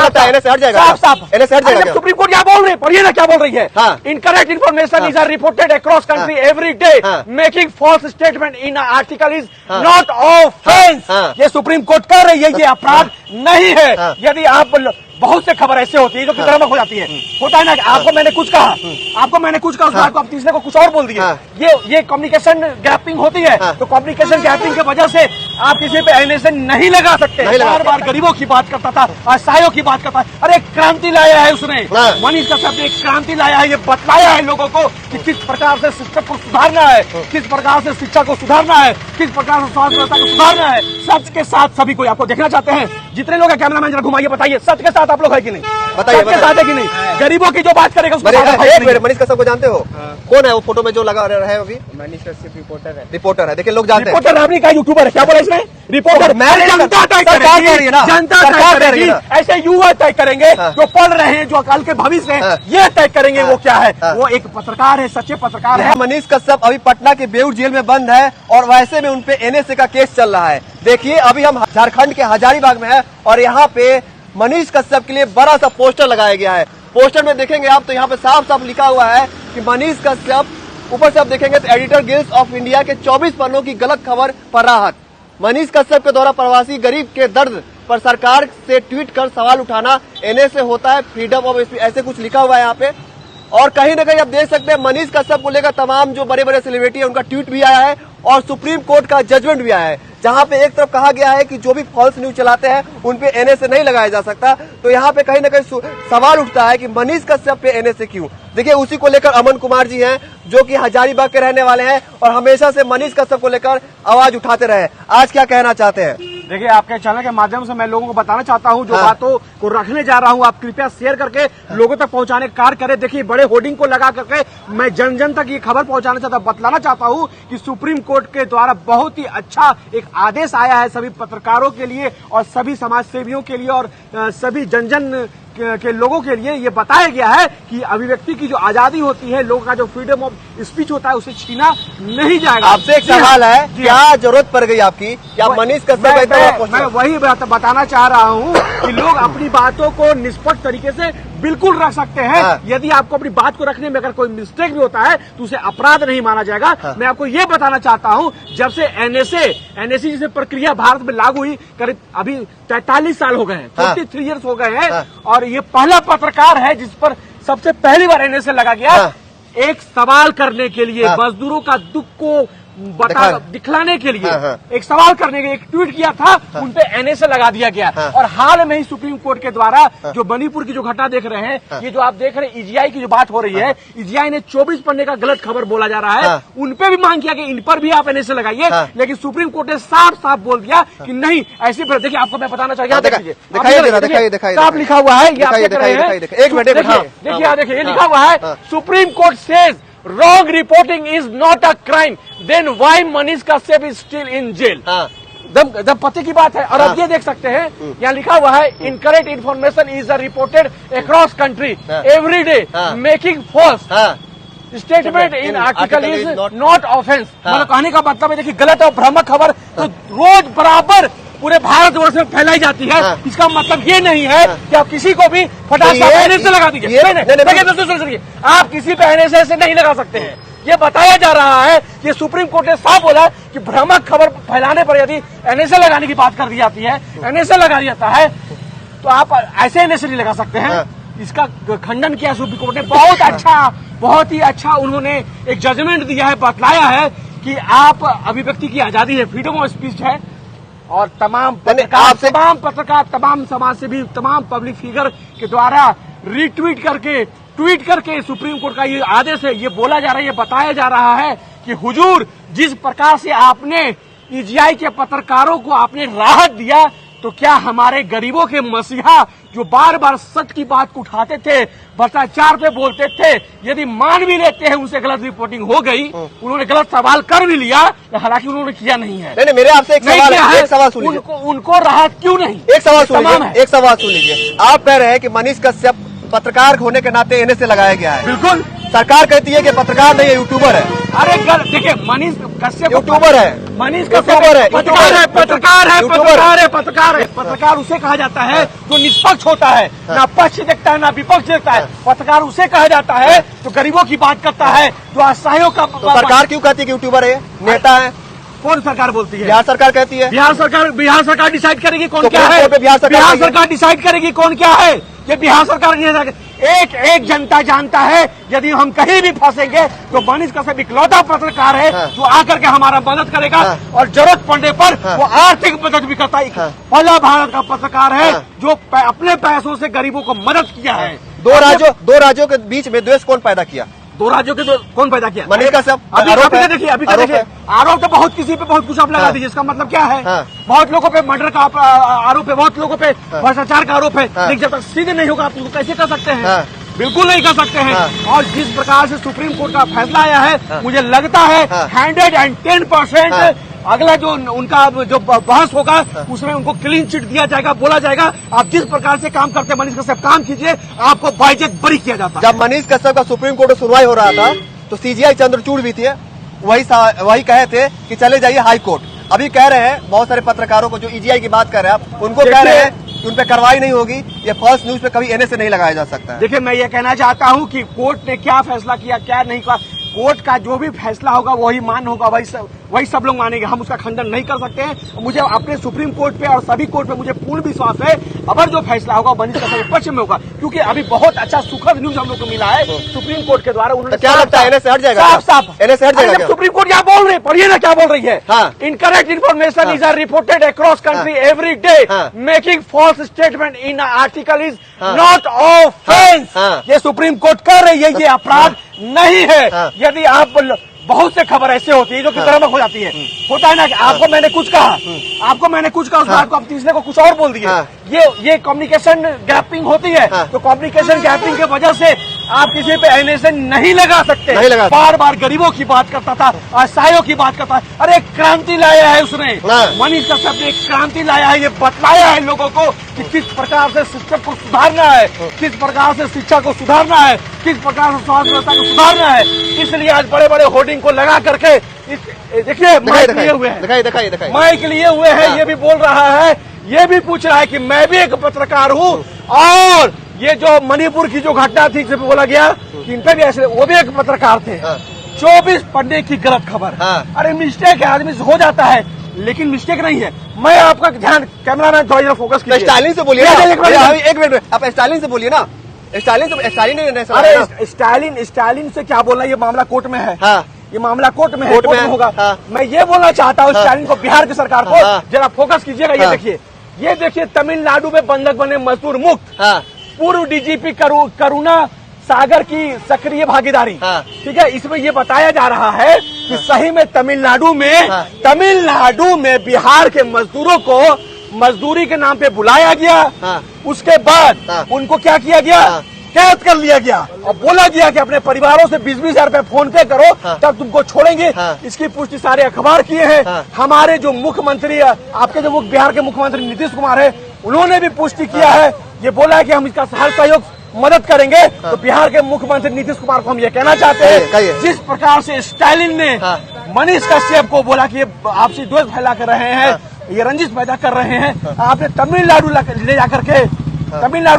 लगता है एनएस हट जाएगा? साफ साफ एनएस हट जाएगा? सुप्रीम कोर्ट क्या बोल रही है, पढ़िए ना क्या बोल रही है। Incorrect information is reported across country every day, making false statement in article is not offence. ये सुप्रीम कोर्ट कर रही है, ये अपराध नहीं है। यदि आप बहुत से खबर ऐसे होती है जो कितरमक हो जाती है, होता है ना कि आपको मैंने कुछ कहा, उस बात को आप तीसरे को कुछ और बोल दिए। ये कम्युनिकेशन गैपिंग होती है। तो कम्युनिकेशन गैपिंग की वजह से आप किसी पे एनएसए नहीं लगा सकते। बार बार गरीबों की बात करता था, असहायों की बात करता है। अरे क्रांति लाया है उसने, मनीष कश्यप ने एक क्रांति लाया है। ये बतलाया है लोगों को कि किस प्रकार से शिक्षा को सुधारना है, किस प्रकार से शिक्षा को सुधारना है, किस प्रकार से स्वास्थ्य व्यवस्था को सुधारना है। सच के साथ सभी को आपको देखना चाहते हैं, जितने लोग कैमरामैन जरा घुमाइए, बताइए सच के साथ आप लोग है कि नहीं? बताइए के साथ है कि नहीं? गरीबों की जो बात करेगा उसको मनीष कश्यप को जानते हो? कौन है वो फोटो में जो लगा रहा है अभी? मनीष कश्यप रिपोर्टर है। देखिए लोग जानते हैं। रिपोर्टर आपने कहा यूट्यूबर है, क्या बोला इसमें? रिपोर्टर जनता तय करेगी, जनता तय करेगी। ऐसे युवा तय करेंगे जो पढ़ रहे हैं, जो कल के भविष्य है, ये तय करेंगे वो क्या है। वो एक पत्रकार है, सच्चे पत्रकार है। मनीष कश्यप अभी पटना के बेऊर जेल में बंद है और वैसे में उनपे एनएसए का केस चल रहा है। देखिए अभी हम झारखंड के हजारीबाग में है और यहाँ पे मनीष कश्यप के लिए बड़ा सा पोस्टर लगाया गया है। पोस्टर में देखेंगे आप तो यहाँ पे साफ साफ लिखा हुआ है कि मनीष कश्यप, ऊपर से आप देखेंगे तो एडिटर गिल्ड ऑफ इंडिया के 24 पन्नों की गलत खबर पर राहत। मनीष कश्यप के द्वारा प्रवासी गरीब के दर्द पर सरकार से ट्वीट कर सवाल उठाना एनएसए होता है, फ्रीडम ऑफ स्पीच, ऐसे कुछ लिखा हुआ है यहाँ पे। और कहीं न कहीं आप देख सकते हैं मनीष कश्यप को लेकर तमाम जो बड़े बड़े सेलिब्रिटी है उनका ट्वीट भी आया है और सुप्रीम कोर्ट का जजमेंट भी आया है, जहां पे एक तरफ कहा गया है कि जो भी फॉल्स न्यूज चलाते हैं उन पे एनएसए नहीं लगाया जा सकता। तो यहाँ पे कहीं न कहीं सवाल उठता है कि मनीष कश्यप पे एनएसए क्यों। देखिए उसी को लेकर अमन कुमार जी हैं जो कि हजारीबाग के रहने वाले हैं और हमेशा से मनीष कश्यप को लेकर आवाज उठाते रहे। आज क्या कहना चाहते हैं? देखिए आपके चैनल के माध्यम से मैं लोगों को बताना चाहता हूं, जो बातों को रखने जा रहा हूं, आप कृपया शेयर करके लोगों तक पहुंचाने का कार्य करें। देखिए बड़े होर्डिंग को लगा करके मैं जन जन तक ये खबर पहुंचाना चाहता, बतलाना चाहता हूं कि सुप्रीम कोर्ट के द्वारा बहुत ही अच्छा एक आदेश आया है सभी पत्रकारों के लिए और सभी समाज सेवियों के लिए और सभी जन जन के लोगों के लिए। ये बताया गया है कि अभिव्यक्ति की जो आजादी होती है, लोगों का जो फ्रीडम ऑफ स्पीच होता है, उसे छीना नहीं जाएगा। आपसे एक सवाल है, क्या जरूरत पड़ गई आपकी क्या मनीष कश्यप? मैं वही बताना चाह रहा हूँ कि लोग अपनी बातों को निष्पक्ष तरीके से बिल्कुल रख सकते हैं। यदि आपको अपनी बात को रखने में अगर कोई मिस्टेक भी होता है तो उसे अपराध नहीं माना जाएगा। मैं आपको ये बताना चाहता हूँ, जब से एनएसए जैसे प्रक्रिया भारत में लागू हुई, करीब अभी 43 साल हो गए हैं, 43 ईयर्स हो गए हैं और ये पहला पत्रकार है जिस पर सबसे पहली बार एनएसए लगा गया एक सवाल करने के लिए, मजदूरों का दुख को दिखलाने के लिए, एक सवाल करने के लिए एक ट्वीट किया था, उन पे एनएसए लगा दिया गया। और हाल में ही सुप्रीम कोर्ट के द्वारा जो मणिपुर की जो घटना देख रहे हैं, ये जो आप देख रहे हैं ईजीआई की जो बात हो रही है, ईजीआई ने 24 पन्ने का गलत खबर बोला जा रहा है, उन पे भी मांग किया कि इन पर भी आप एनएसए लगाइए। लेकिन सुप्रीम कोर्ट ने साफ साफ बोल दिया कि नहीं, ऐसी देखिए आपको मैं बताना चाहिए, देखिए साफ लिखा हुआ है, ये आप देख रहे हैं, एक मिनट देखिए ये लिखा हुआ है, supreme court says wrong reporting is not a crime, then why Manish Kashyap is still in jail? जब पते की बात है। और अब ये देख सकते हैं, यहाँ लिखा हुआ है incorrect information is reported across country every day, making false statement in article is not offence. मतलब कहने का मतलब है, देखिए गलत और भ्रामक खबर तो रोज बराबर पूरे भारतवर्ष में फैलाई जाती है। इसका मतलब ये नहीं है कि आप किसी को भी फटाक से एनएसए लगा दीजिए। आप किसी पे एनएसए से नहीं लगा सकते हैं। ये बताया जा रहा है कि सुप्रीम कोर्ट ने साफ बोला कि भ्रामक खबर फैलाने पर यदि एनएसए लगाने की बात कर दी जाती है, एनएसए लगा दिया जाता है, तो आप ऐसे एनएसए नहीं लगा सकते हैं। इसका खंडन किया सुप्रीम कोर्ट ने, बहुत ही अच्छा उन्होंने एक जजमेंट दिया है, बतलाया है कि आप अभिव्यक्ति की आजादी है, फ्रीडम ऑफ स्पीच है और तमाम पत्रकार, तमाम समाज सेवी, तमाम पब्लिक फिगर के द्वारा रीट्वीट करके, ट्वीट करके सुप्रीम कोर्ट का ये आदेश है, ये बोला जा रहा है, ये बताया जा रहा है कि हुजूर जिस प्रकार से आपने ईजीआई के पत्रकारों को आपने राहत दिया, तो क्या हमारे गरीबों के मसीहा जो बार बार सच की बात को उठाते थे, भ्रष्टाचार पे बोलते थे, यदि मान भी लेते हैं उनसे गलत रिपोर्टिंग हो गई, उन्होंने गलत सवाल कर भी लिया, हालांकि उन्होंने किया नहीं है। नहीं, मेरे आपसे एक सवाल सुन लीजिए, उनको राहत क्यों नहीं? एक सवाल सुन लीजिए। आप कह रहे हैं कि मनीष कश्यप पत्रकार होने के नाते एनएसए लगाया गया है। बिल्कुल। सरकार कहती है कि पत्रकार नहीं है, यूट्यूबर है। अरे देखिए, मनीष कश्यप यूट्यूबर है, मनीष यूट्यूबर है, पत्रकार है, पत्रकार है, यूट्यूबर पत्रकार है, पत्रकार है। पत्रकार उसे कहा जाता है जो निष्पक्ष होता है, ना पक्ष देखता है ना विपक्ष देखता है। पत्रकार उसे कहा जाता है जो गरीबों की बात करता है, जो असहायों का। तो सरकार क्यों कहती है कि यूट्यूबर है, नेता है? कौन सरकार बोलती है? बिहार सरकार कहती है। बिहार सरकार डिसाइड करेगी कौन तो क्या है। बिहार सरकार डिसाइड करेगी कौन क्या है। ये बिहार सरकार नहीं, एक जनता जानता है यदि हम कहीं भी फंसेंगे तो मनीष कश्यप इकलौता पत्रकार है जो आकर के हमारा मदद करेगा और जरूरत पड़ने पर वो आर्थिक मदद भी करता है। पहला भारत का पत्रकार है जो अपने पैसों से गरीबों को मदद किया है। दो राज्यों के बीच में द्वेष कौन पैदा किया? दो राज्यों के कौन पैदा किया? मनीष कश्यप। अभी देखिए आरोप तो बहुत किसी पे बहुत कुछ आप लगा दीजिए। इसका मतलब क्या है? बहुत लोगों पे मर्डर का आरोप है, बहुत लोगों पे भ्रष्टाचार का आरोप है, लेकिन जब तक सीधे नहीं होगा आप उसको कैसे कर सकते हैं? बिल्कुल नहीं कर सकते हैं। और जिस प्रकार से सुप्रीम कोर्ट का फैसला आया है, मुझे लगता है 110% अगला जो उनका जो बहस होगा उसमें उनको क्लीन चिट दिया जाएगा, बोला जाएगा आप जिस प्रकार से काम करते हैं मनीष कश्यप काम कीजिए, आपको बाइज्जत बरी किया जाता है। जब मनीष कश्यप का सुप्रीम कोर्ट में सुनवाई हो रहा था तो सीजीआई चंद्रचूड़ भी थे, वही कहे थे कि चले जाइए हाई कोर्ट। अभी कह रहे हैं बहुत सारे पत्रकारों को जो ईजीआई की बात कर रहे हैं आप, उनको कह रहे हैं कि उन पर कार्रवाई नहीं होगी, ये फर्स्ट न्यूज पे कभी एनएसए नहीं लगाया जा सकता है। देखिए, मैं ये कहना चाहता हूँ कि कोर्ट ने क्या फैसला किया क्या नहीं किया, कोर्ट का जो भी फैसला होगा वही मान होगा, वही सब लोग मानेंगे। हम उसका खंडन नहीं कर सकते हैं। मुझे अपने सुप्रीम कोर्ट पे और सभी कोर्ट पे मुझे पूर्ण विश्वास है, अगर जो फैसला होगा मनीष कश्यप पक्ष में होगा, क्योंकि अभी बहुत अच्छा सुखद न्यूज हम लोग को मिला है सुप्रीम कोर्ट के द्वारा। उन्होंने क्या लगता है एनएसए हट जाएगा? साफ एनएसए हट जाएगा? सुप्रीम कोर्ट यहाँ बोल रही है, पढ़िए ना क्या बोल रही है। Incorrect information is reported across country every day, making false statement in article is not offence. ये सुप्रीम कोर्ट कर रही है, ये अपराध नहीं है। यदि आप बहुत से खबर ऐसे होती है जो कि भ्रामक हो जाती है, होता है ना कि आपको मैंने कुछ कहा, उस बात को आप तीसरे को कुछ और बोल दिए। ये कम्युनिकेशन गैपिंग होती है। तो कम्युनिकेशन गैपिंग की वजह से आप किसी पे एनएसए नहीं लगा सकते। बार बार गरीबों की बात करता था, असहायों की बात करता है। अरे क्रांति लाया है उसने, मनीष कश्यप ने क्रांति लाया है। ये बतलाया है लोगों को कि किस प्रकार से सिस्टम को सुधारना है, किस प्रकार से शिक्षा को सुधारना है, किस प्रकार से स्वास्थ्य व्यवस्था को सुधारना है। इसलिए आज बड़े बड़े होर्डिंग को लगा करके देखिए माइक लिए हुए हैं, माइक लिए हुए हैं। ये भी बोल रहा है, ये भी पूछ रहा है कि मैं भी एक पत्रकार हूँ, और ये जो मणिपुर की जो घटना थी जिसमें बोला गया कि इन पे भी ऐसे, वो भी एक पत्रकार थे। 24 पन्ने की गलत खबर। अरे मिस्टेक है, आदमी से हो जाता है, लेकिन मिस्टेक नहीं है। मैं आपका ध्यान, कैमरामैन थोड़ा फोकस कीजिए। स्टालिन से बोलिए ना, एक मिनट आप स्टालिन से बोलिए ना। अरे स्टालिन से क्या बोलना, ये मामला कोर्ट में है। ये मामला कोर्ट में है, कोर्ट में होगा। मैं ये बोलना चाहता हूँ स्टालिन को, बिहार की सरकार को, जरा फोकस कीजिएगा। ये देखिए तमिलनाडु में बंधक बने मजदूर मुक्त, पूर्व डीजीपी करुणा सागर की सक्रिय भागीदारी। ठीक है, इसमें ये बताया जा रहा है कि सही में तमिलनाडु में बिहार के मजदूरों को मजदूरी के नाम पे बुलाया गया। उसके बाद उनको क्या किया गया, कैद कर लिया गया और बोला गया कि अपने परिवारों से 20-20 हजार रुपए फोन पे करो तब तुमको छोड़ेंगे। इसकी पुष्टि सारे अखबार किए हैं। हमारे जो मुख्यमंत्री, आपके जो बिहार के मुख्यमंत्री नीतीश कुमार है, उन्होंने भी पुष्टि किया है। ये बोला है कि हम इसका हर सहयोग मदद करेंगे। तो बिहार के मुख्यमंत्री नीतीश कुमार को हम ये कहना चाहते हैं, जिस प्रकार से स्टालिन ने मनीष कश्यप को बोला कि ये आपसी द्वेष फैला कर रहे हैं, ये रंजिश पैदा कर रहे हैं, आपने तमिलनाडु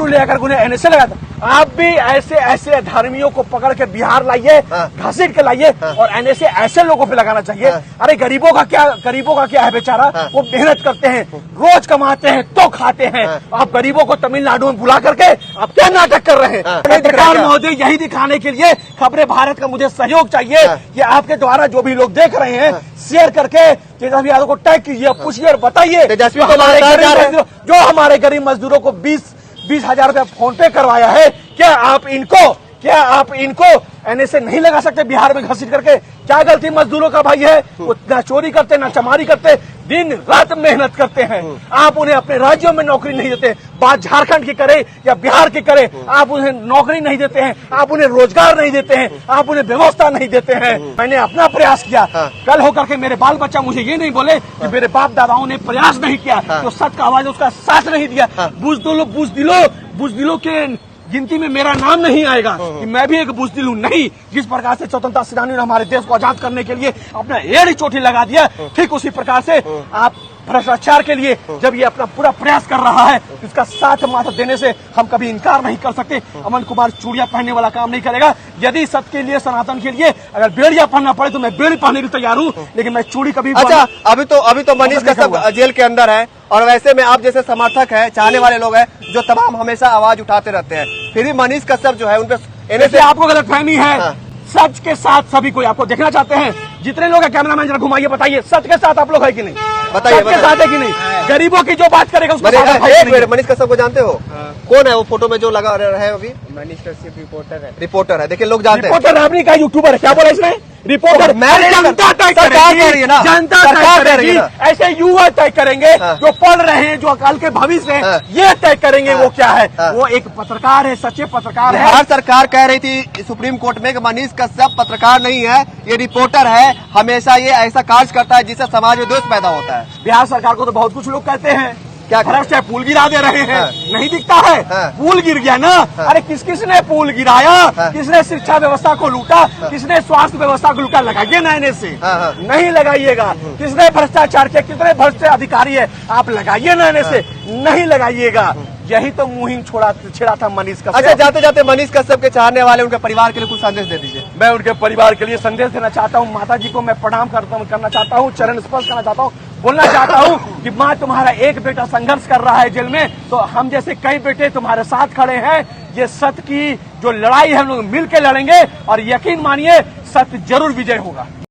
ले जाकर उन्हें एनएसए लगाया था। आप भी ऐसे धर्मियों को पकड़ के बिहार लाइए, घसीट के लाइए, और एनएसए ऐसे लोगों पे लगाना चाहिए। अरे गरीबों का क्या है बेचारा, वो मेहनत करते हैं, रोज कमाते हैं तो खाते हैं। आप गरीबों को तमिलनाडु में बुला करके आप क्या नाटक कर रहे हैं? पत्रकार महोदय, यही दिखाने के लिए खबरें भारत का मुझे सहयोग चाहिए। ये आपके द्वारा जो भी लोग देख रहे हैं, शेयर करके तेजस्वी यादव को टैग कीजिए, पूछिए और बताइए जो हमारे गरीब मजदूरों को 20 हजार रुपया फोन पे करवाया है, क्या आप इनको एनएसए नहीं लगा सकते बिहार में घसीट करके? क्या गलती मजदूरों का भाई है? वो ना चोरी करते ना चमारी करते, दिन रात मेहनत करते हैं। आप उन्हें अपने राज्यों में नौकरी नहीं देते। बात झारखंड की करे या बिहार की करे, आप उन्हें नौकरी नहीं देते हैं, आप उन्हें रोजगार नहीं देते हैं, आप उन्हें व्यवस्था नहीं देते हैं। मैंने अपना प्रयास किया, कल होकर के मेरे बाल बच्चा मुझे ये नहीं बोले कि मेरे बाप दादाओं ने प्रयास नहीं किया, तो सच का आवाज उसका साथ नहीं दिया। बुजदिलों गिनती में मेरा नाम नहीं आएगा कि मैं भी एक बुजदिल हूँ। नहीं, जिस प्रकार से स्वतंत्रता सेनानियों ने हमारे देश को आजाद करने के लिए अपना एड़ी चोटी लगा दिया, ठीक उसी प्रकार से आप भ्रष्टाचार के लिए जब ये अपना पूरा प्रयास कर रहा है, इसका साथ माथ देने से हम कभी इनकार नहीं कर सकते। अमन कुमार चूड़ियां पहनने वाला काम नहीं करेगा। यदि सत्य के लिए, सनातन के लिए अगर बेड़िया पहनना पड़े तो मैं बेड़ी पहनने के लिए तैयार हूँ, लेकिन मैं चूड़ी कभी। अच्छा, अभी तो मनीष कश्यप जेल के अंदर है, और वैसे में आप जैसे समर्थक है, चाहने वाले लोग हैं जो तमाम हमेशा आवाज उठाते रहते हैं, फिर भी मनीष कश्यप जो है उन पे आपको गलतफहमी है। सच के साथ सभी कोई आपको देखना चाहते हैं। जितने लोग हैं कैमरामैन जरा घुमाइए, बताइए सच के साथ आप लोग है कि नहीं? बताइए, सच के साथ है कि नहीं? गरीबों की जो बात करेगा उसको मनीष कश्यप को जानते हो? कौन है वो फोटो में जो लगा रहे हैं अभी? मनीष कश्यप रिपोर्टर है। देखिए लोग जानते हैं। रिपोर्टर आपने कहा यूट्यूबर है, क्या बोला इसने? रिपोर्टर। जनता तय करेगी ना, जनता तय करेगी। ऐसे युवा तय करेंगे जो पढ़ रहे हैं, जो कल के भविष्य है, ये तय करेंगे वो क्या है। वो एक पत्रकार है, सच्चे पत्रकार है। बिहार सरकार कह रही थी सुप्रीम कोर्ट में कि मनीष कश्यप पत्रकार नहीं है, ये रिपोर्टर है। हमेशा ये ऐसा कार्य करता है जिससे समाज में दोष पैदा होता है। बिहार सरकार को तो बहुत कुछ लोग कहते हैं क्या भ्रष्ट है, पुल गिरा दे रहे हैं। नहीं दिखता है? पुल गिर गया ना। अरे किसने पुल गिराया? किसने शिक्षा व्यवस्था को लूटा? किसने स्वास्थ्य व्यवस्था को लूटा? लगाइए ना इन्हें से। नहीं लगाइएगा। किसने भ्रष्टाचार किया? कितने भ्रष्ट अधिकारी है? आप लगाइए ना इन्हें से। नहीं लगाइएगा। यही तो मुहिम छेड़ा था मनीष कश्यप। अच्छा, जाते जाते मनीष कश्यप के चाहने वाले, उनके परिवार के लिए कुछ संदेश दे दीजिए। मैं उनके परिवार के लिए संदेश देना चाहता हूँ। माता जी को मैं प्रणाम करना चाहता हूँ, चरण स्पर्श करना चाहता हूँ, बोलना चाहता हूँ कि माँ, तुम्हारा एक बेटा संघर्ष कर रहा है जेल में, तो हम जैसे कई बेटे तुम्हारे साथ खड़े हैं। ये सत्य की जो लड़ाई है हम लोग मिल के लड़ेंगे, और यकीन मानिए सत्य जरूर विजय होगा।